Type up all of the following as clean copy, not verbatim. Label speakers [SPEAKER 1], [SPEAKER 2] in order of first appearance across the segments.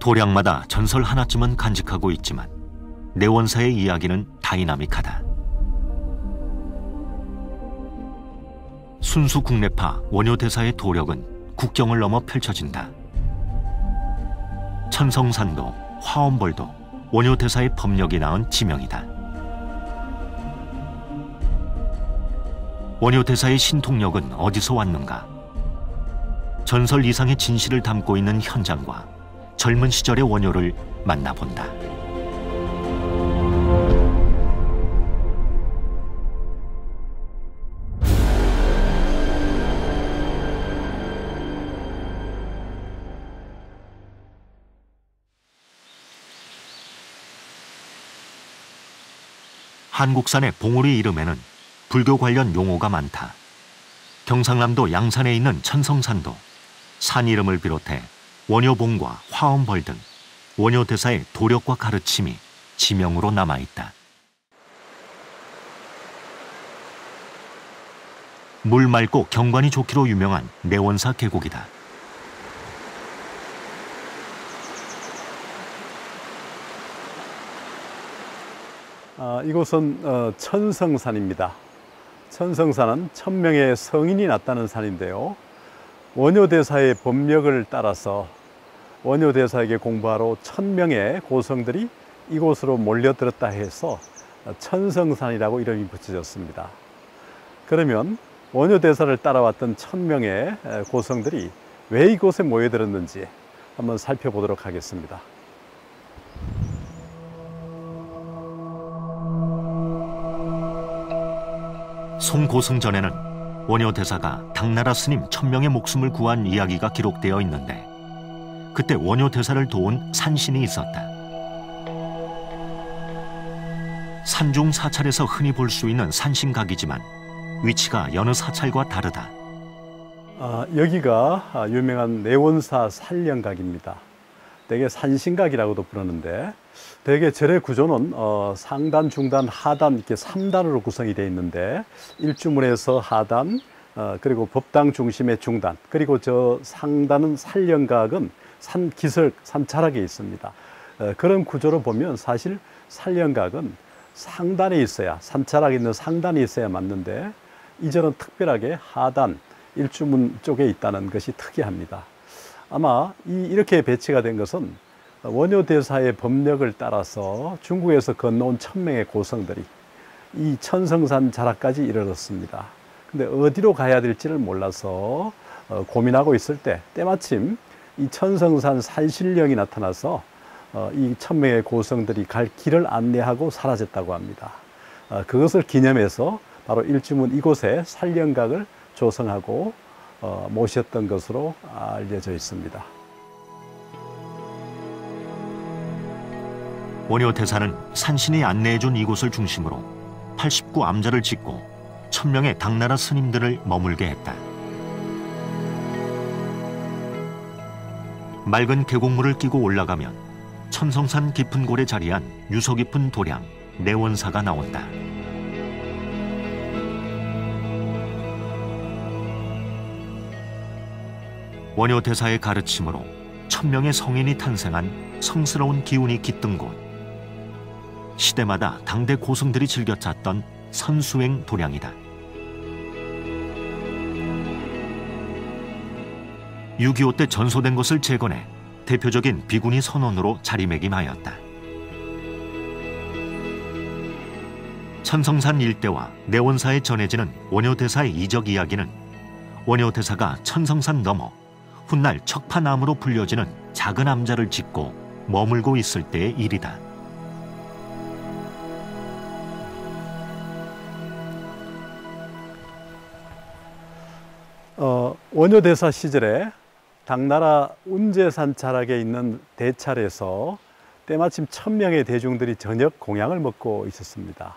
[SPEAKER 1] 도량마다 전설 하나쯤은 간직하고 있지만 내원사의 이야기는 다이나믹하다. 순수 국내파 원효대사의 도력은 국경을 넘어 펼쳐진다. 천성산도, 화엄벌도 원효대사의 법력이 낳은 지명이다. 원효대사의 신통력은 어디서 왔는가? 전설 이상의 진실을 담고 있는 현장과 젊은 시절의 원효를 만나본다. 한국산의 봉우리 이름에는 불교 관련 용어가 많다. 경상남도 양산에 있는 천성산도, 산 이름을 비롯해 원효봉과 화엄벌 등 원효대사의 도력과 가르침이 지명으로 남아있다. 물 맑고 경관이 좋기로 유명한 내원사 계곡이다.
[SPEAKER 2] 이곳은 천성산입니다. 천성산은 1000명의 성인이 났다는 산인데요. 원효대사의 법력을 따라서 원효대사에게 공부하러 1000명의 고성들이 이곳으로 몰려들었다 해서 천성산이라고 이름이 붙여졌습니다. 그러면 원효대사를 따라왔던 1000명의 고성들이 왜 이곳에 모여들었는지 한번 살펴보도록 하겠습니다.
[SPEAKER 1] 송고승전에는 원효대사가 당나라 스님 1000명의 목숨을 구한 이야기가 기록되어 있는데 그때 원효대사를 도운 산신이 있었다. 산중 사찰에서 흔히 볼 수 있는 산신각이지만 위치가 여느 사찰과 다르다.
[SPEAKER 2] 여기가 유명한 내원사 산령각입니다. 대개 산신각이라고도 부르는데 대개 절의 구조는 상단, 중단, 하단 이렇게 3단으로 구성이 되어 있는데 일주문에서 하단, 그리고 법당 중심의 중단, 그리고 저 상단은 산령각은 산기슭, 산자락에 있습니다. 그런 구조로 보면 사실 산령각은 상단에 있어야, 산자락에 있는 상단에 있어야 맞는데 이 절은 특별하게 하단, 일주문 쪽에 있다는 것이 특이합니다. 아마 이렇게 배치가 된 것은 원효대사의 법력을 따라서 중국에서 건너온 1000명의 고성들이 이 천성산 자락까지 이르렀습니다. 근데 어디로 가야 될지를 몰라서 고민하고 있을 때 때마침 이 천성산 산신령이 나타나서 이 1000명의 고성들이 갈 길을 안내하고 사라졌다고 합니다. 그것을 기념해서 바로 일주문 이곳에 산령각을 조성하고 모셨던 것으로 알려져 있습니다.
[SPEAKER 1] 원효대사는 산신이 안내해준 이곳을 중심으로 89암자를 짓고 1000명의 당나라 스님들을 머물게 했다. 맑은 계곡물을 끼고 올라가면 천성산 깊은 골에 자리한 유서 깊은 도량, 내원사가 나온다. 원효대사의 가르침으로 1000명의 성인이 탄생한 성스러운 기운이 깃든 곳. 시대마다 당대 고승들이 즐겨 찾던 선수행 도량이다. 6.25 때 전소된 것을 재건해 대표적인 비구니 선원으로 자리매김하였다. 천성산 일대와 내원사에 전해지는 원효대사의 이적 이야기는 원효대사가 천성산 넘어 훗날 척파남으로 불려지는 작은 암자를 짓고 머물고 있을 때의 일이다.
[SPEAKER 2] 원효대사 시절에 당나라 운제산 자락에 있는 대찰에서 때마침 1000명의 대중들이 저녁 공양을 먹고 있었습니다.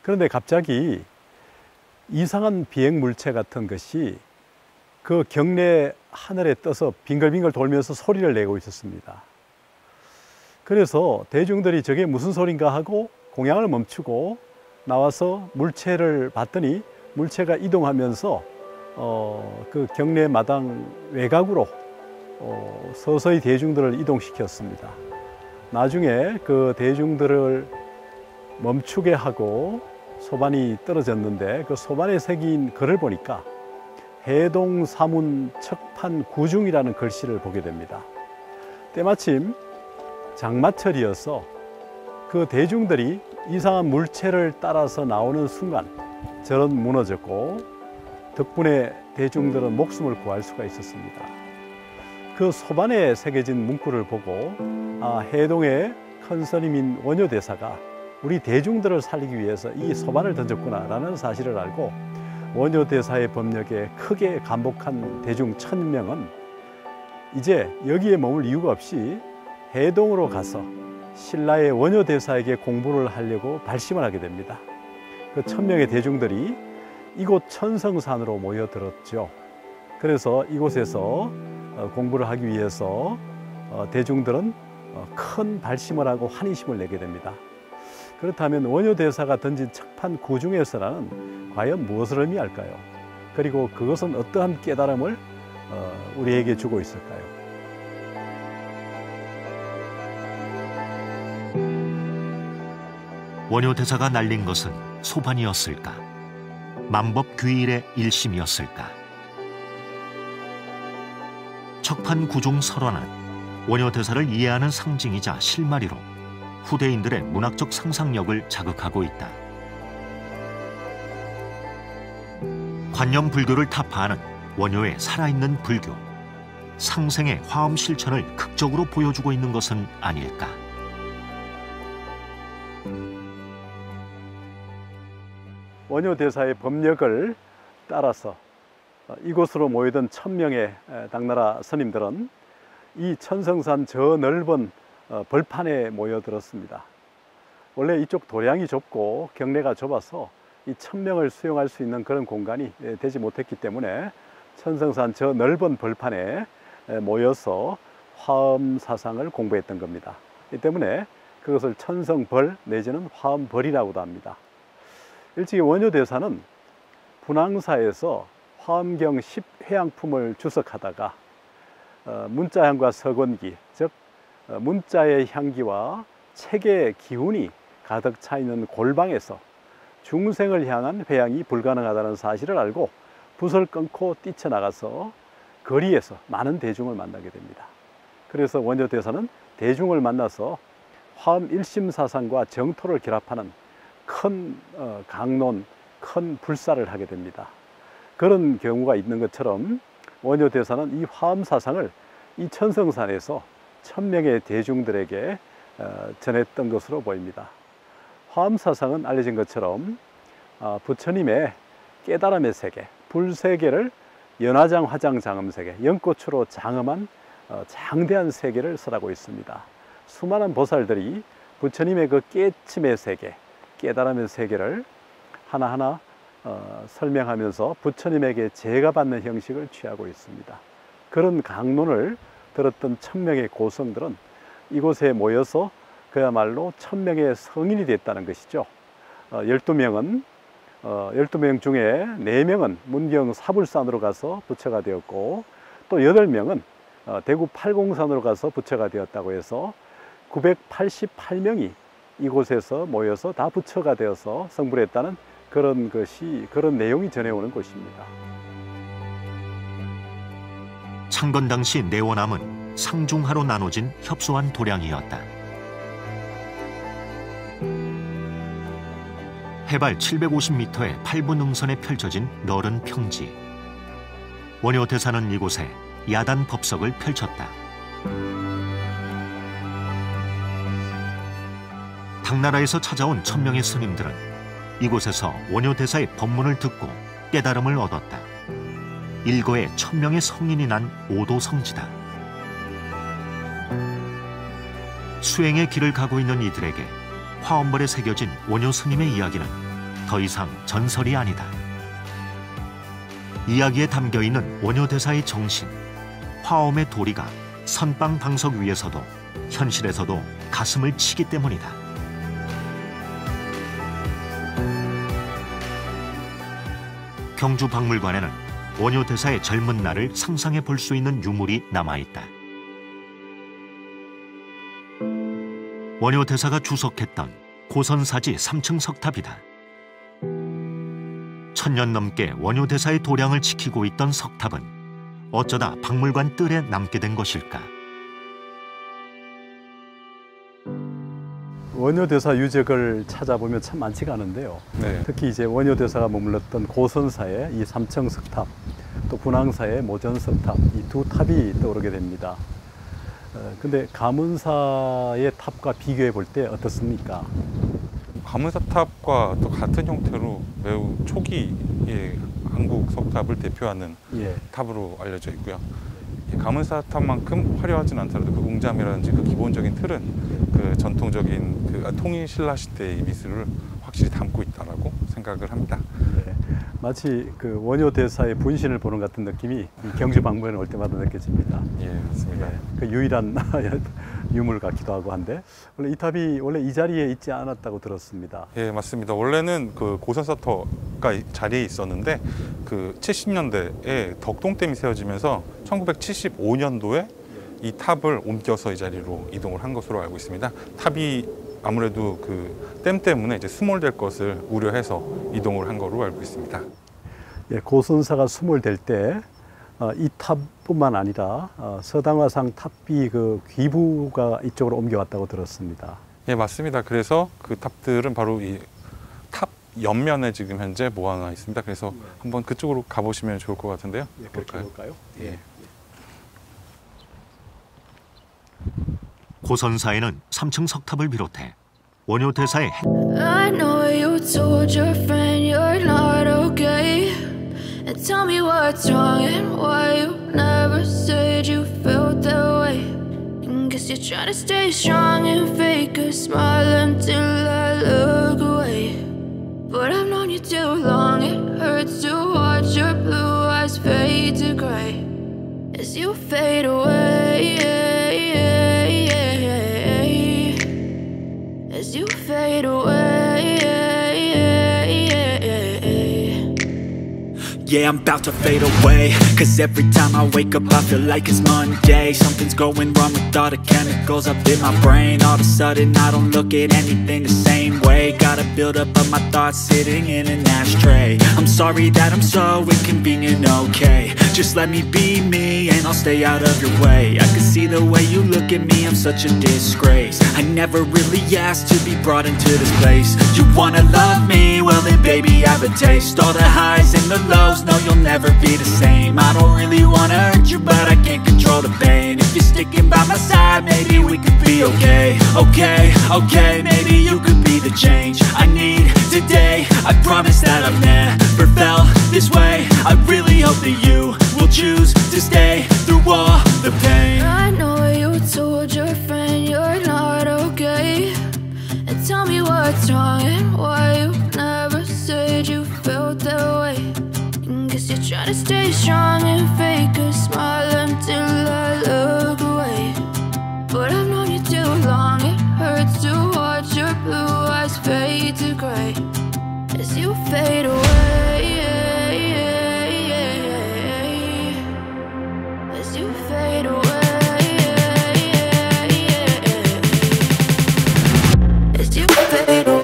[SPEAKER 2] 그런데 갑자기 이상한 비행물체 같은 것이 그 경내 하늘에 떠서 빙글빙글 돌면서 소리를 내고 있었습니다. 그래서 대중들이 저게 무슨 소린가 하고 공양을 멈추고 나와서 물체를 봤더니 물체가 이동하면서 그 경내 마당 외곽으로 서서히 대중들을 이동시켰습니다. 나중에 그 대중들을 멈추게 하고 소반이 떨어졌는데 그 소반에 새긴 글을 보니까 해동 사문 척판 구중이라는 글씨를 보게 됩니다. 때마침 장마철이어서 그 대중들이 이상한 물체를 따라서 나오는 순간 절은 무너졌고 덕분에 대중들은 목숨을 구할 수가 있었습니다. 그 소반에 새겨진 문구를 보고 해동의 큰 스님인 원효대사가 우리 대중들을 살리기 위해서 이 소반을 던졌구나라는 사실을 알고 원효대사의 법력에 크게 감복한 대중 1000명은 이제 여기에 머물 이유가 없이 해동으로 가서 신라의 원효대사에게 공부를 하려고 발심을 하게 됩니다. 그 1000명의 대중들이 이곳 천성산으로 모여들었죠. 그래서 이곳에서 공부를 하기 위해서 대중들은 큰 발심을 하고 환희심을 내게 됩니다. 그렇다면 원효대사가 던진 척판 구중에서는 과연 무엇을 의미할까요? 그리고 그것은 어떠한 깨달음을 우리에게 주고 있을까요?
[SPEAKER 1] 원효대사가 날린 것은 소반이었을까? 만법귀일의 일심이었을까? 척판 구중 설화는 원효대사를 이해하는 상징이자 실마리로 후대인들의 문학적 상상력을 자극하고 있다. 관념 불교를 타파하는 원효의 살아있는 불교, 상생의 화엄 실천을 극적으로 보여주고 있는 것은 아닐까?
[SPEAKER 2] 원효대사의 법력을 따라서 이곳으로 모이던 1000명의 당나라 스님들은 이 천성산 저 넓은 벌판에 모여들었습니다. 원래 이쪽 도량이 좁고 경내가 좁아서 이 1000명을 수용할 수 있는 그런 공간이 되지 못했기 때문에 천성산 저 넓은 벌판에 모여서 화엄 사상을 공부했던 겁니다. 이 때문에 그것을 천성벌 내지는 화엄벌이라고도 합니다. 일찍이 원효대사는 분황사에서 화엄경 10회양품을 주석하다가 문자향과 서건기, 즉 문자의 향기와 책의 기운이 가득 차 있는 골방에서 중생을 향한 회양이 불가능하다는 사실을 알고 붓을 끊고 뛰쳐나가서 거리에서 많은 대중을 만나게 됩니다. 그래서 원효대사는 대중을 만나서 화엄 일심사상과 정토를 결합하는 큰 강론, 큰 불사를 하게 됩니다. 그런 경우가 있는 것처럼 원효대사는 이 화엄 사상을 이 천성산에서 1000명의 대중들에게 전했던 것으로 보입니다. 화엄 사상은 알려진 것처럼 부처님의 깨달음의 세계, 불세계를 연화장, 화장, 장엄 세계, 연꽃으로 장엄한 장대한 세계를 설하고 있습니다. 수많은 보살들이 부처님의 그 깨침의 세계, 깨달음의 세계를 하나하나 설명하면서 부처님에게 제가받는 형식을 취하고 있습니다. 그런 강론을 들었던 1000명의 고성들은 이곳에 모여서 그야말로 1000명의 성인이 됐다는 것이죠. 12명 중에 4명은 문경 사불산으로 가서 부처가 되었고 또 8명은 대구 팔공산으로 가서 부처가 되었다고 해서 988명이 이곳에서 모여서 다 부처가 되어서 성불했다는 그런 내용이 전해오는 곳입니다.
[SPEAKER 1] 창건 당시 내원암은 상중하로 나눠진 협소한 도량이었다. 해발 750m의 8분 능선에 펼쳐진 넓은 평지. 원효대사는 이곳에 야단 법석을 펼쳤다. 당나라에서 찾아온 1000명의 스님들은 이곳에서 원효대사의 법문을 듣고 깨달음을 얻었다. 일거에 1000명의 성인이 난 오도성지다. 수행의 길을 가고 있는 이들에게 화엄벌에 새겨진 원효 스님의 이야기는 더 이상 전설이 아니다. 이야기에 담겨있는 원효대사의 정신, 화엄의 도리가 선방 방석 위에서도 현실에서도 가슴을 치기 때문이다. 경주박물관에는 원효 대사의 젊은 날을 상상해 볼 수 있는 유물이 남아있다. 원효 대사가 주석했던 고선사지 3층 석탑이다. 1000년 넘게 원효 대사의 도량을 지키고 있던 석탑은 어쩌다 박물관 뜰에 남게 된 것일까?
[SPEAKER 2] 원효 대사 유적을 찾아보면 참 많지가 않은데요.
[SPEAKER 3] 네.
[SPEAKER 2] 특히 이제 원효 대사가 머물렀던 고선사의 이 삼청 석탑, 또 군왕사의 모전 석탑, 이 두 탑이 떠오르게 됩니다. 근데 가문사의 탑과 비교해 볼 때 어떻습니까?
[SPEAKER 3] 가문사탑과 또 같은 형태로 매우 초기의 한국 석탑을 대표하는
[SPEAKER 2] 예.
[SPEAKER 3] 탑으로 알려져 있고요. 가문사탑만큼 화려하진 않더라도 그 웅잠이라든지 그 기본적인 틀은 그 전통적인 그 통일 신라 시대의 미술을 확실히 담고 있다라고 생각을 합니다.
[SPEAKER 2] 예. 마치 그 원효 대사의 분신을 보는 같은 느낌이 이 경주 방문에 올 때마다 느껴집니다.
[SPEAKER 3] 예, 맞습니다.
[SPEAKER 2] 예. 그 유일한 유물 같기도 하고 한데 원래 이 탑이 원래 이 자리에 있지 않았다고 들었습니다.
[SPEAKER 3] 예, 맞습니다. 원래는 그 고선사터가 자리에 있었는데 그 70년대에 덕동댐이 세워지면서 1975년도에 이 탑을 옮겨서 이 자리로 이동을 한 것으로 알고 있습니다. 탑이 아무래도 그 댐 때문에 이제 수몰될 것을 우려해서 이동을 한 것으로 알고 있습니다.
[SPEAKER 2] 예, 고선사가 수몰될 때 이 탑뿐만 아니라 서당화상 탑비 그 귀부가 이쪽으로 옮겨왔다고 들었습니다.
[SPEAKER 3] 예, 맞습니다. 그래서 그 탑들은 바로 이 탑 옆면에 지금 현재 모아놔 있습니다. 그래서 한번 그쪽으로 가보시면 좋을 것 같은데요.
[SPEAKER 2] 예, 그렇게 볼까요?
[SPEAKER 3] 예.
[SPEAKER 1] 고선사에는 3층 석탑을 비롯해 원효 대사의
[SPEAKER 4] I know you told your friend you're not okay. And tell me what's wrong and why you never said you felt that way. And guess you're trying to stay strong and fake a smile until I look away. But I've known you too long, it hurts to watch your blue eyes fade to gray as you fade away. As you fade away.
[SPEAKER 5] Yeah, I'm about to fade away. Cause every time I wake up I feel like it's Monday. Something's going wrong with all the chemicals up in my brain. All of a sudden I don't look at anything the same way. Got a buildup of my thoughts sitting in an ashtray. I'm sorry that I'm so inconvenient, okay. Just let me be me and I'll stay out of your way. I can see the way you look at me, I'm such a disgrace. I never really asked to be brought into this place. You wanna love me? Well then baby I have a taste. All the highs and the lows, no you'll never be the same. I don't really wanna hurt you but I can't control the pain. If you're sticking by my side maybe we could be okay. Okay, okay, maybe you could be the change I need today. I promise that I've never felt this way. I really hope that you will choose to stay through all the pain.
[SPEAKER 4] I know you told your friend you're not okay. And tell me what's wrong and why you never said you felt that way. And guess you're trying to stay strong and fake a smile until I look away. But I've known you too long, it hurts to watch your blue eyes fade to gray as you fade away. As you fade away. As you fade away.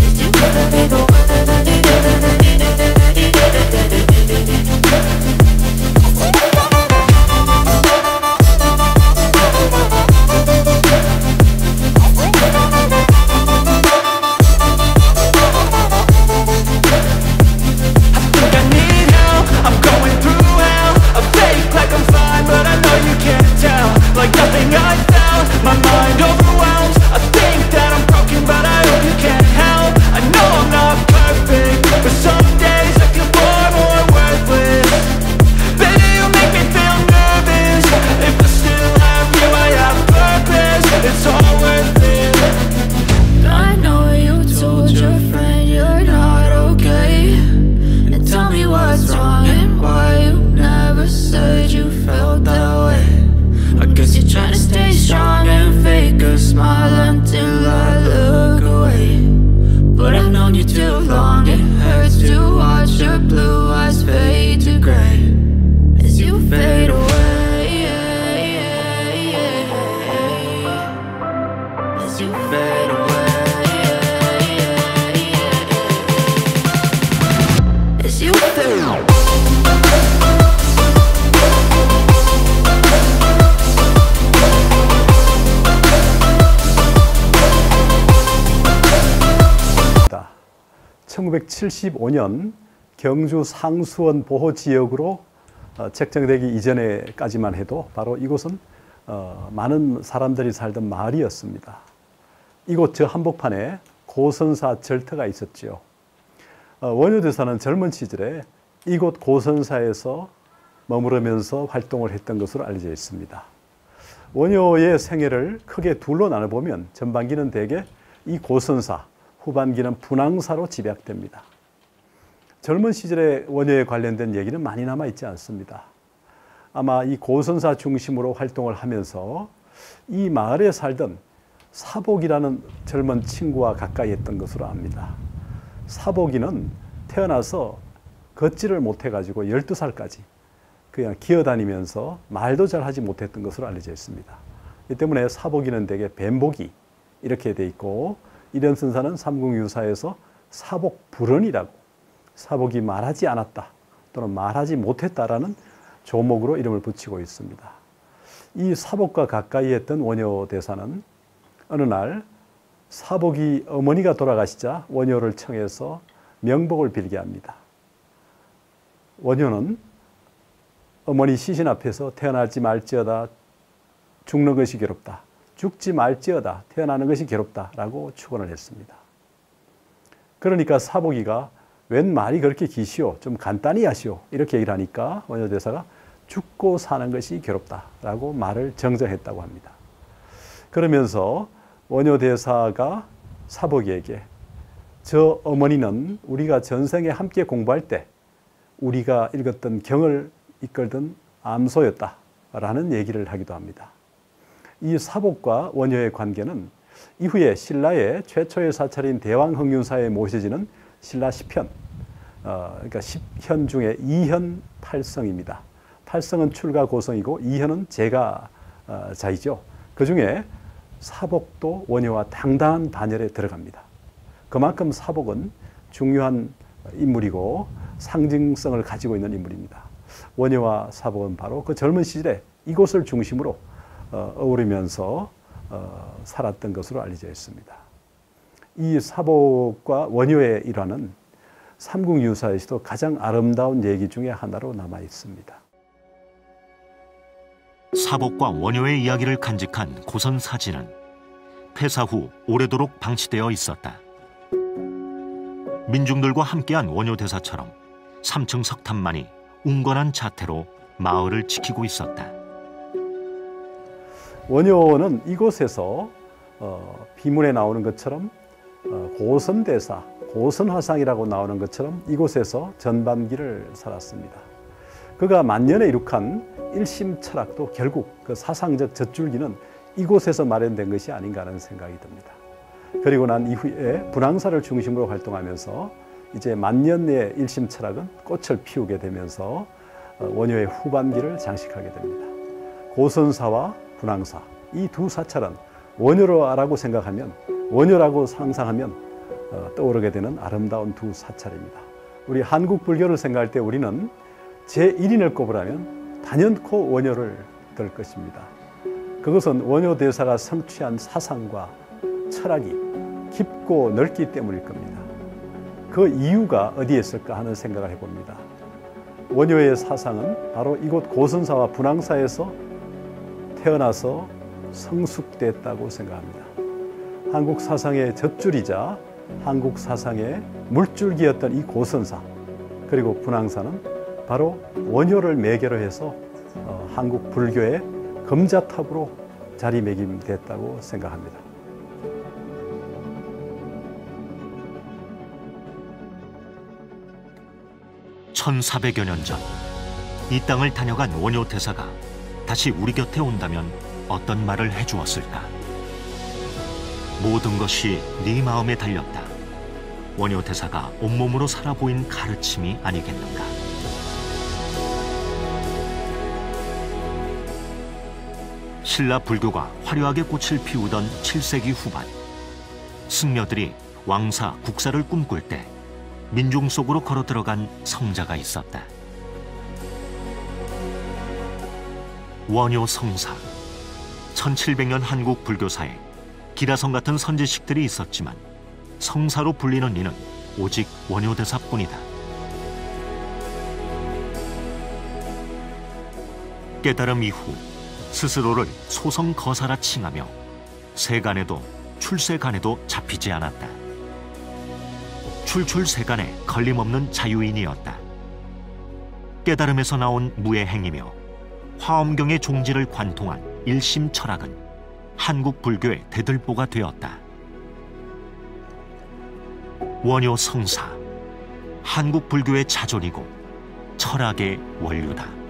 [SPEAKER 4] As you fade away. you through.
[SPEAKER 2] 다 1975년 경주 상수원 보호지역으로 책정되기 이전에까지만 해도 바로 이곳은 많은 사람들이 살던 마을이었습니다. 이곳 저 한복판에 고선사 절터가 있었죠. 원효대사는 젊은 시절에 이곳 고선사에서 머무르면서 활동을 했던 것으로 알려져 있습니다. 원효의 생애를 크게 둘로 나눠보면 전반기는 대개 이 고선사, 후반기는 분황사로 집약됩니다. 젊은 시절에 원효에 관련된 얘기는 많이 남아있지 않습니다. 아마 이 고선사 중심으로 활동을 하면서 이 마을에 살던 사복이라는 젊은 친구와 가까이 했던 것으로 압니다. 사복이는 태어나서 걷지를 못해가지고 12살까지 그냥 기어다니면서 말도 잘 하지 못했던 것으로 알려져 있습니다. 이 때문에 사복이는 대개 뱀복이 이렇게 돼 있고, 이런 선사는 삼국유사에서 사복불언이라고, 사복이 말하지 않았다 또는 말하지 못했다라는 조목으로 이름을 붙이고 있습니다. 이 사복과 가까이 했던 원효대사는 어느 날 사복이 어머니가 돌아가시자 원효를 청해서 명복을 빌게 합니다. 원효는 어머니 시신 앞에서 태어나지 말지어다 죽는 것이 괴롭다, 죽지 말지어다 태어나는 것이 괴롭다라고 축원을 했습니다. 그러니까 사복이가 웬 말이 그렇게 기시오, 좀 간단히 하시오 이렇게 얘기를 하니까 원효대사가 죽고 사는 것이 괴롭다라고 말을 정정했다고 합니다. 그러면서 원효대사가 사복이에게 저 어머니는 우리가 전생에 함께 공부할 때 우리가 읽었던 경을 이끌던 암소였다라는 얘기를 하기도 합니다. 이 사복과 원효의 관계는 이후에 신라의 최초의 사찰인 대왕흥윤사에 모셔지는 신라 10현, 그러니까 10현 중에 2현 8성입니다. 8성은 출가 고성이고 2현은 제가자이죠. 그 중에 사복도 원효와 당당한 반열에 들어갑니다. 그만큼 사복은 중요한 인물이고 상징성을 가지고 있는 인물입니다. 원효와 사복은 바로 그 젊은 시절에 이곳을 중심으로 어우르면서 살았던 것으로 알려져 있습니다. 이 사복과 원효의 일화는 삼국유사에서도 가장 아름다운 얘기 중에 하나로 남아 있습니다.
[SPEAKER 1] 사복과 원효의 이야기를 간직한 고선 사진은 폐사 후 오래도록 방치되어 있었다. 민중들과 함께한 원효대사처럼 3층 석탑만이 웅건한 자태로 마을을 지키고 있었다.
[SPEAKER 2] 원효는 이곳에서 비문에 나오는 것처럼 고선대사, 고선화상이라고 나오는 것처럼 이곳에서 전반기를 살았습니다. 그가 만년에 이룩한 일심 철학도 결국 그 사상적 젖줄기는 이곳에서 마련된 것이 아닌가 하는 생각이 듭니다. 그리고 난 이후에 분황사를 중심으로 활동하면서 이제 만년의 일심 철학은 꽃을 피우게 되면서 원효의 후반기를 장식하게 됩니다. 고선사와 분황사, 이 두 사찰은 원효라고 생각하면, 원효라고 상상하면 떠오르게 되는 아름다운 두 사찰입니다. 우리 한국 불교를 생각할 때 우리는 제1인을 꼽으라면 단연코 원효를 들 것입니다. 그것은 원효대사가 성취한 사상과 철학이 깊고 넓기 때문일 겁니다. 그 이유가 어디에 있을까 하는 생각을 해봅니다. 원효의 사상은 바로 이곳 고선사와 분황사에서 태어나서 성숙됐다고 생각합니다. 한국 사상의 젖줄이자 한국 사상의 물줄기였던 이 고선사, 그리고 분황사는 바로 원효를 매개로 해서 한국 불교의 금자탑으로 자리매김됐다고 생각합니다.
[SPEAKER 1] (1400여 년 전) 이 땅을 다녀간 원효대사가 다시 우리 곁에 온다면 어떤 말을 해주었을까? 모든 것이 네 마음에 달렸다. 원효대사가 온몸으로 살아 보인 가르침이 아니겠는가? 신라 불교가 화려하게 꽃을 피우던 7세기 후반, 승려들이 왕사, 국사를 꿈꿀 때 민중 속으로 걸어 들어간 성자가 있었다. 원효 성사. 1700년 한국 불교사에 기라성 같은 선지식들이 있었지만 성사로 불리는 이는 오직 원효대사뿐이다. 깨달음 이후 스스로를 소성거사라 칭하며 세간에도 출세간에도 잡히지 않았다. 출출세간에 걸림없는 자유인이었다. 깨달음에서 나온 무해행이며 화엄경의 종지를 관통한 일심 철학은 한국 불교의 대들보가 되었다. 원효 성사, 한국 불교의 자존이고 철학의 원류다.